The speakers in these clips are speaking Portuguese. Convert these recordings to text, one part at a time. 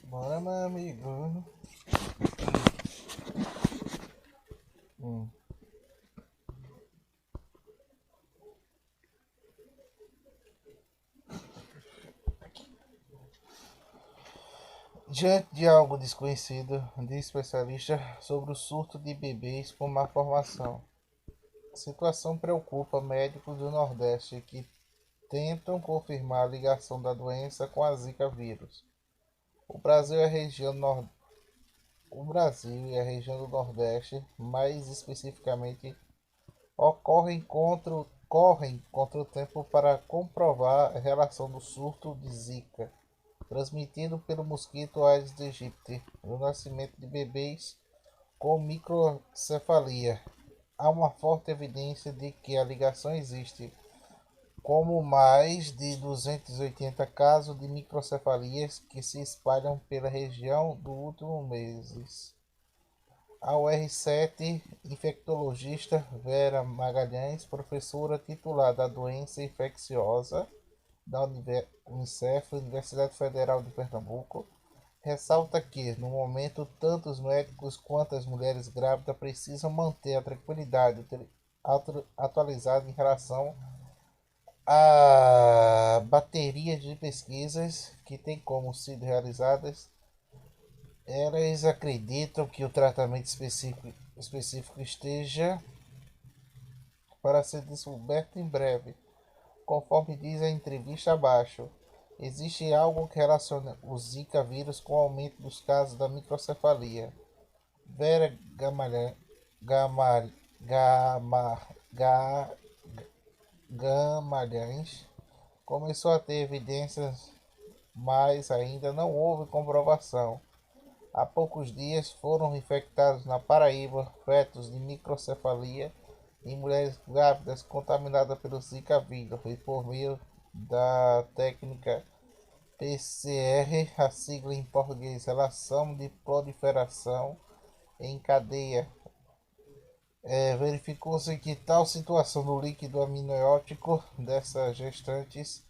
Bora, meu amigo. Hum. Diante de algo desconhecido, de especialista sobre o surto de bebês com má formação. A situação preocupa médicos do Nordeste que tentam confirmar a ligação da doença com a Zika vírus. O Brasil e a região, o Brasil e a região do Nordeste, mais especificamente, correm contra o tempo para comprovar a relação do surto de Zika, transmitido pelo mosquito Aedes aegypti, no nascimento de bebês com microcefalia. Há uma forte evidência de que a ligação existe, como mais de 280 casos de microcefalias que se espalham pela região dos últimos meses. A UR7, infectologista Vera Magalhães, professora titular da doença infecciosa da Unicef, Universidade Federal de Pernambuco, ressalta que, no momento, tanto os médicos quanto as mulheres grávidas precisam manter a tranquilidade atualizada em relação à bateria de pesquisas que tem como sido realizadas. Elas acreditam que o tratamento específico esteja para ser descoberto em breve. Conforme diz a entrevista abaixo, existe algo que relaciona o Zika vírus com o aumento dos casos da microcefalia. Vera Gamalhães começou a ter evidências, mas ainda não houve comprovação. Há poucos dias foram infectados na Paraíba fetos de microcefalia em mulheres grávidas contaminadas pelo Zika vírus e por meio da técnica PCR, a sigla em português, relação de proliferação em cadeia. Verificou-se que tal situação no líquido amniótico dessas gestantes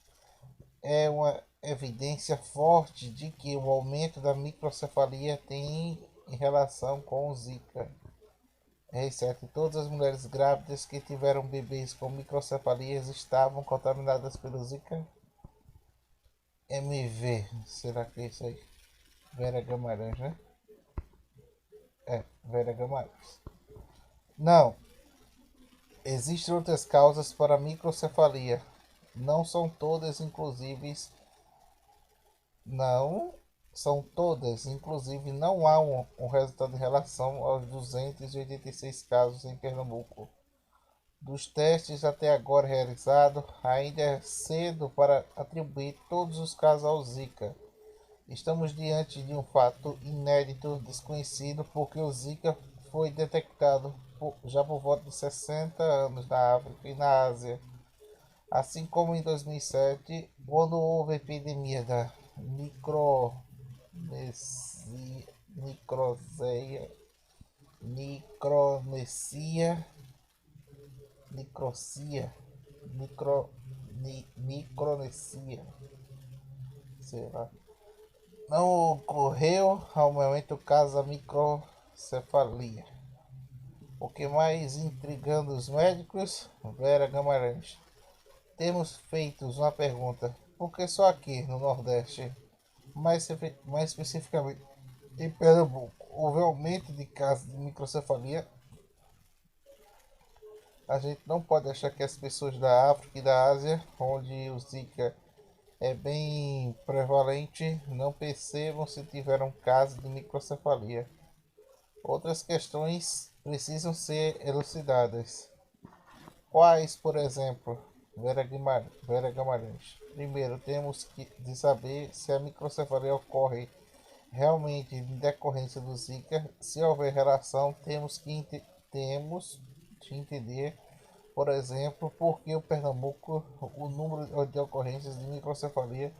é uma evidência forte de que o aumento da microcefalia tem em relação com o Zika. R7. Todas as mulheres grávidas que tiveram bebês com microcefalias estavam contaminadas pelo Zika MV. Será que é isso aí? Vera Gamarães, né? Vera Gamarães. Não. Existem outras causas para a microcefalia. Não são todas, inclusive não há um resultado em relação aos 286 casos em Pernambuco. Dos testes até agora realizados, ainda é cedo para atribuir todos os casos ao Zika. Estamos diante de um fato inédito, desconhecido, porque o Zika foi detectado já por volta de 60 anos na África e na Ásia, assim como em 2007, quando houve a epidemia da Micronesia, Micronesia, Micronesia, sei lá. Não ocorreu ao momento o caso da microcefalia. O que mais intrigando os médicos, Vera Gamarães. Temos feito uma pergunta: por que só aqui no Nordeste, mais especificamente em Pernambuco, houve aumento de casos de microcefalia? A gente não pode achar que as pessoas da África e da Ásia, onde o Zika é bem prevalente, não percebam se tiveram casos de microcefalia. Outras questões precisam ser elucidadas. Quais, por exemplo? Vera Guimarães. Primeiro, temos de saber se a microcefalia ocorre realmente em decorrência do Zika. Se houver relação, temos de entender, por exemplo, por que o Pernambuco, o número de ocorrências de microcefalia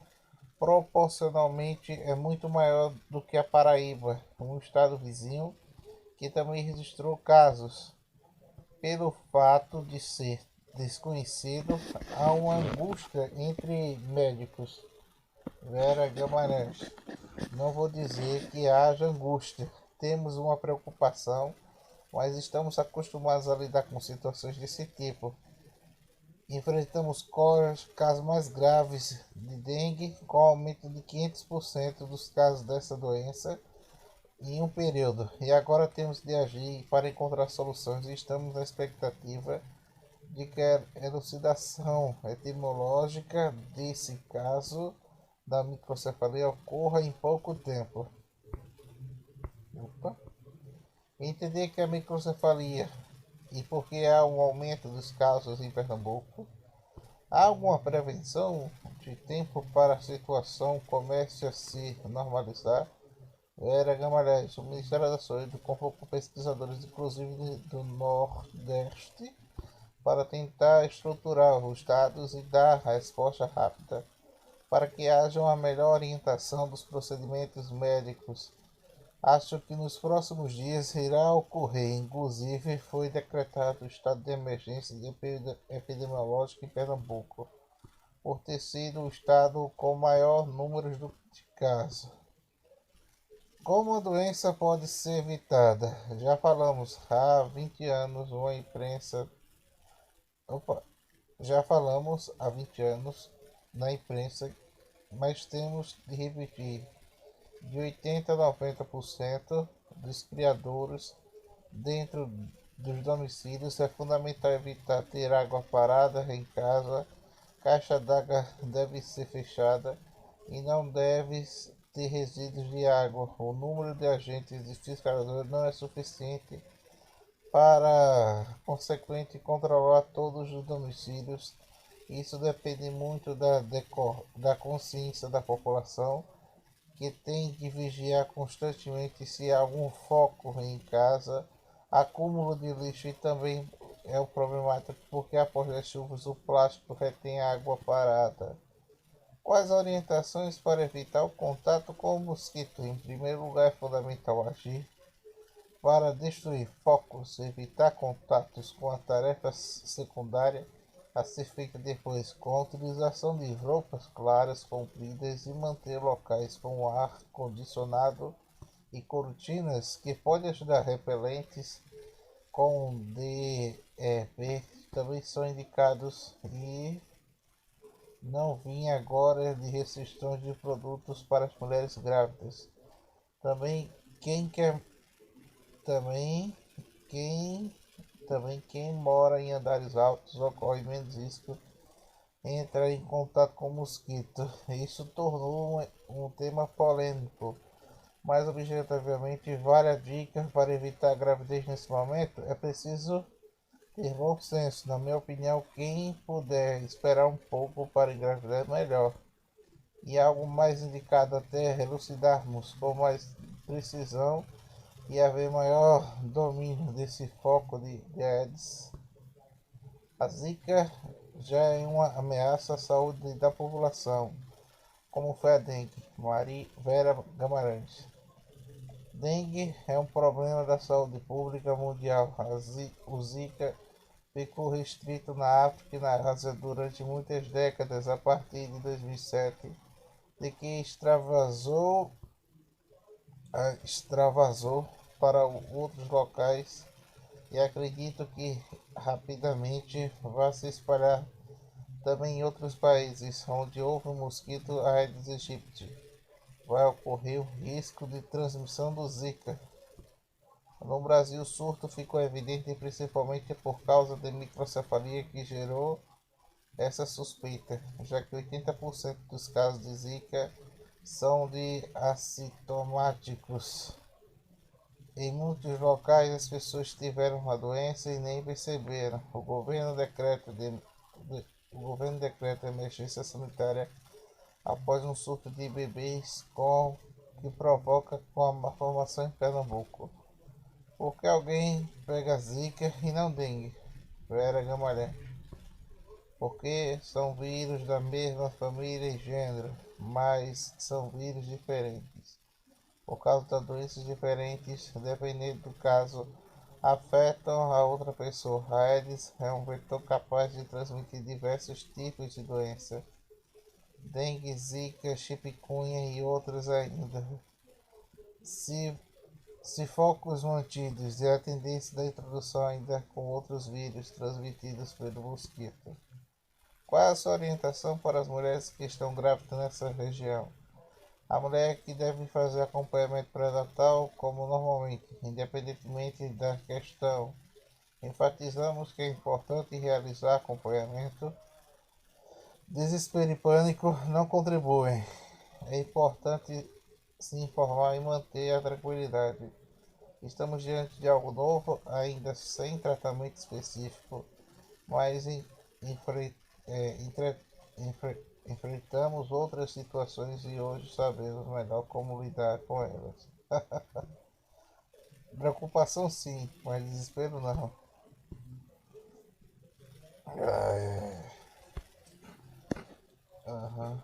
proporcionalmente é muito maior do que a Paraíba, um estado vizinho que também registrou casos. Pelo fato de ser desconhecido, há uma angústia entre médicos. Vera Guimarães. Não vou dizer que haja angústia. Temos uma preocupação, mas estamos acostumados a lidar com situações desse tipo. Enfrentamos casos mais graves de dengue, com aumento de 500% dos casos dessa doença em um período. E agora temos de agir para encontrar soluções e estamos na expectativa de que a elucidação etimológica desse caso da microcefalia ocorra em pouco tempo. Opa. Entender que a microcefalia e por que há um aumento dos casos em Pernambuco. Há alguma prevenção de tempo para a situação comece a se normalizar? Vera Gamalhães, o Ministério da Saúde convocou pesquisadores, inclusive do Nordeste, para tentar estruturar os dados e dar resposta rápida, para que haja uma melhor orientação dos procedimentos médicos. Acho que nos próximos dias irá ocorrer. Inclusive, foi decretado o estado de emergência epidemiológica em Pernambuco, por ter sido o estado com maior número de casos. Como a doença pode ser evitada? Já falamos há 20 anos, uma imprensa. Opa, já falamos há 20 anos na imprensa, mas temos de repetir. De 80 a 90% dos criadouros dentro dos domicílios é fundamental evitar ter água parada em casa, caixa d'água deve ser fechada e não deve ter resíduos de água. O número de agentes de fiscalizadores não é suficiente para, consequente, controlar todos os domicílios. Isso depende muito da consciência da população, que tem que vigiar constantemente se há algum foco em casa, acúmulo de lixo e também é um problemático porque após as chuvas o plástico retém água parada. Quais orientações para evitar o contato com o mosquito? Em primeiro lugar, é fundamental agir para destruir focos, evitar contatos com a tarefa secundária a ser feita depois, com a utilização de roupas claras, compridas e manter locais com ar condicionado e cortinas que podem ajudar repelentes com DEP também são indicados e não vinha agora de restrições de produtos para as mulheres grávidas. Também quem quer também quem quem mora em andares altos ocorre menos risco entrar em contato com mosquito. Isso tornou um tema polêmico, mas objetivamente vale a dica para evitar a gravidez nesse momento. É preciso ter bom senso. Na minha opinião, quem puder esperar um pouco para engravidar é melhor. E algo mais indicado até elucidarmos com mais precisão e haver maior domínio desse foco de Aedes. A Zika já é uma ameaça à saúde da população, como foi a dengue. Vera Guimarães. Dengue é um problema da saúde pública mundial. O Zika ficou restrito na África e na Ásia durante muitas décadas, a partir de 2007, de que extravasou para outros locais e acredito que rapidamente vai se espalhar também em outros países onde houve um mosquito Aedes aegypti. Vai ocorrer o risco de transmissão do Zika. No Brasil, o surto ficou evidente principalmente por causa da microcefalia que gerou essa suspeita, já que 80% dos casos de Zika são de assintomáticos. Em muitos locais, as pessoas tiveram a doença e nem perceberam. O governo decreta emergência sanitária após um surto de bebês que provoca com a malformação em Pernambuco. Porque alguém pega zika e não dengue? Vera Gamalhães. Porque são vírus da mesma família e gênero, mas são vírus diferentes. Por causa de doenças diferentes, dependendo do caso, afetam a outra pessoa. A Aedes é um vetor capaz de transmitir diversos tipos de doença, dengue, zika, chikungunya e outras ainda. Se, se focos mantidos e a tendência da introdução ainda com outros vírus transmitidos pelo mosquito. Qual é a sua orientação para as mulheres que estão grávidas nessa região? A mulher que deve fazer acompanhamento pré-natal como normalmente, independentemente da questão. Enfatizamos que é importante realizar acompanhamento. Desespero e pânico não contribuem. É importante se informar e manter a tranquilidade. Estamos diante de algo novo, ainda sem tratamento específico, mas enfrentamos outras situações e hoje sabemos melhor como lidar com elas. Preocupação sim, mas desespero não. Ai, aham.